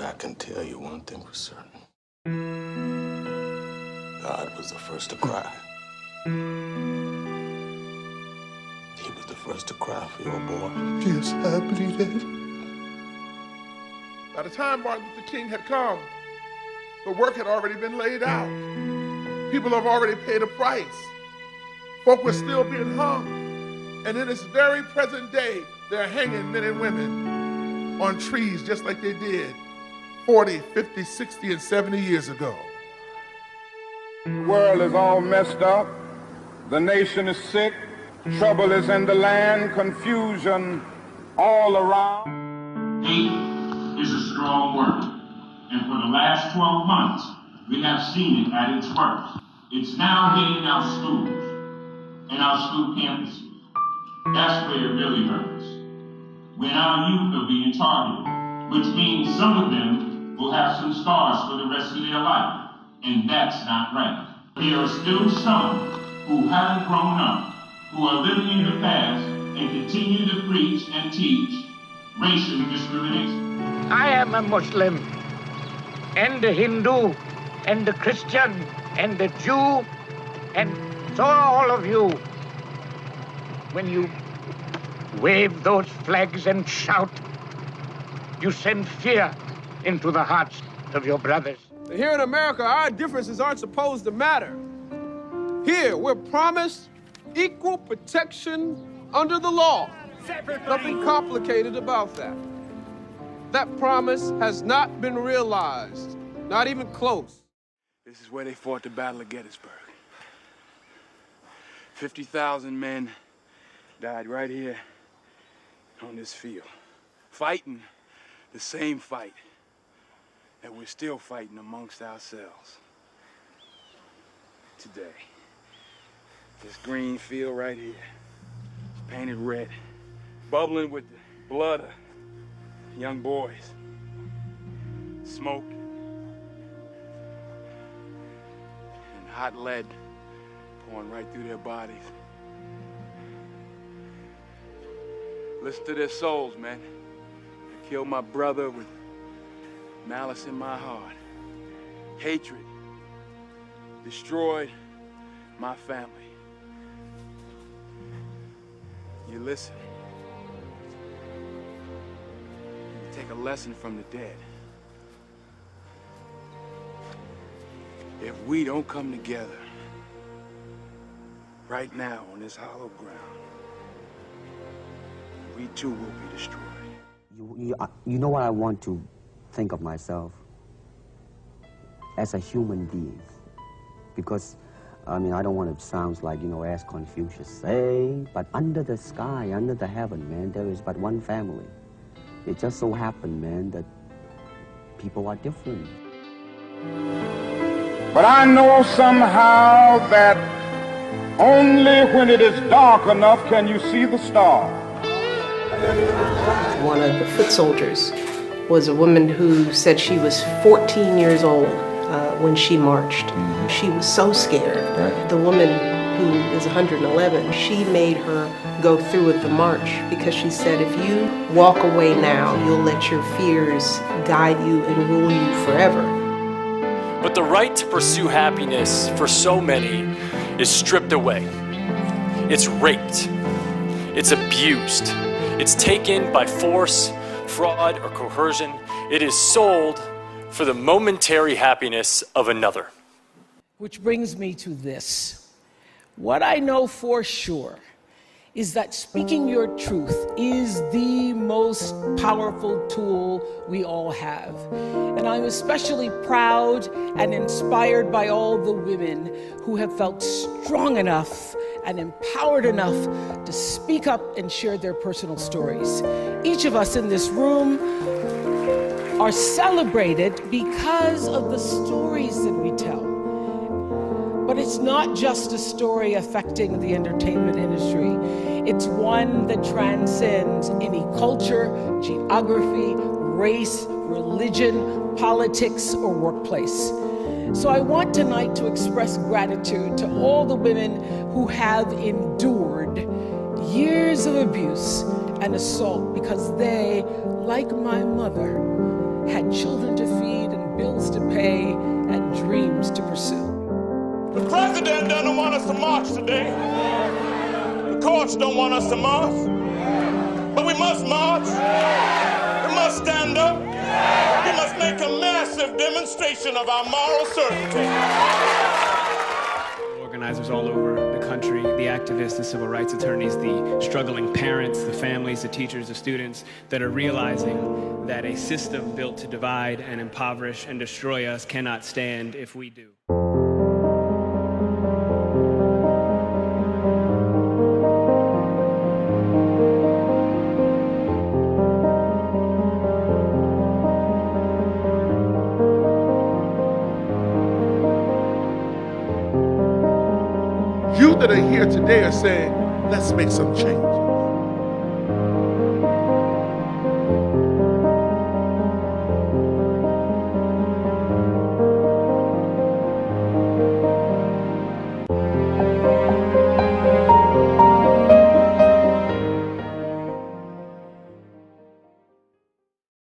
I can tell you one thing for certain. God was the first to cry. He was the first to cry for your boy. Yes, I believe that. By the time Martin Luther King had come, the work had already been laid out. People have already paid a price. Folk were still being hung. And in this very present day, they're hanging men and women on trees just like they did 40, 50, 60, and 70 years ago. The world is all messed up. The nation is sick. Trouble is in the land. Confusion all around. Hate is a strong word. And for the last 12 months, we have seen it at its worst. It's now hitting our schools and our school campuses. That's where it really hurts. When our youth are being targeted, which means some of them will have some scars for the rest of their life. And that's not right. There are still some who haven't grown up, who are living in the past and continue to preach and teach racial discrimination. I am a Muslim, and a Hindu, and a Christian, and a Jew, and so are all of you. When you wave those flags and shout, you send fear into the hearts of your brothers. Here in America, our differences aren't supposed to matter. Here, we're promised equal protection under the law. Nothing complicated about that. That promise has not been realized, not even close. This is where they fought the Battle of Gettysburg. 50,000 men died right here on this field, fighting the same fight that we're still fighting amongst ourselves today. This green field right here, painted red, bubbling with the blood of young boys, smoke, and hot lead pouring right through their bodies. Listen to their souls, man. I killed my brother with malice in my heart. Hatred destroyed my family. You listen. You take a lesson from the dead. If we don't come together right now on this hollow ground, we too will be destroyed. You know what I want to think of myself? As a human being. Because, I mean, I don't want to sound like, you know, as Confucius say, but under the sky, under the heaven, man, there is but one family. It just so happened, man, that people are different. But I know somehow that only when it is dark enough can you see the stars. One of the foot soldiers was a woman who said she was 14 years old when she marched. She was so scared. The woman who is 111, she made her go through with the march because she said, if you walk away now, you'll let your fears guide you and rule you forever. But the right to pursue happiness for so many is stripped away. It's raped. It's abused. It's taken by force, fraud, or coercion. It is sold for the momentary happiness of another. Which brings me to this. What I know for sure is that speaking your truth is the most powerful tool we all have. And I'm especially proud and inspired by all the women who have felt strong enough and empowered enough to speak up and share their personal stories. Each of us in this room are celebrated because of the stories that we tell. But it's not just a story affecting the entertainment industry. It's one that transcends any culture, geography, race, religion, politics, or workplace. So I want tonight to express gratitude to all the women who have endured years of abuse and assault because they, like my mother, had children to feed and bills to pay and dreams to pursue. The president doesn't want us to march today. The courts don't want us to march. But we must march. We must stand up. We must make a massive demonstration of our moral certainty. Organizers all over the country, the activists, the civil rights attorneys, the struggling parents, the families, the teachers, the students that are realizing that a system built to divide and impoverish and destroy us cannot stand if we do. You that are here today are saying, let's make some changes.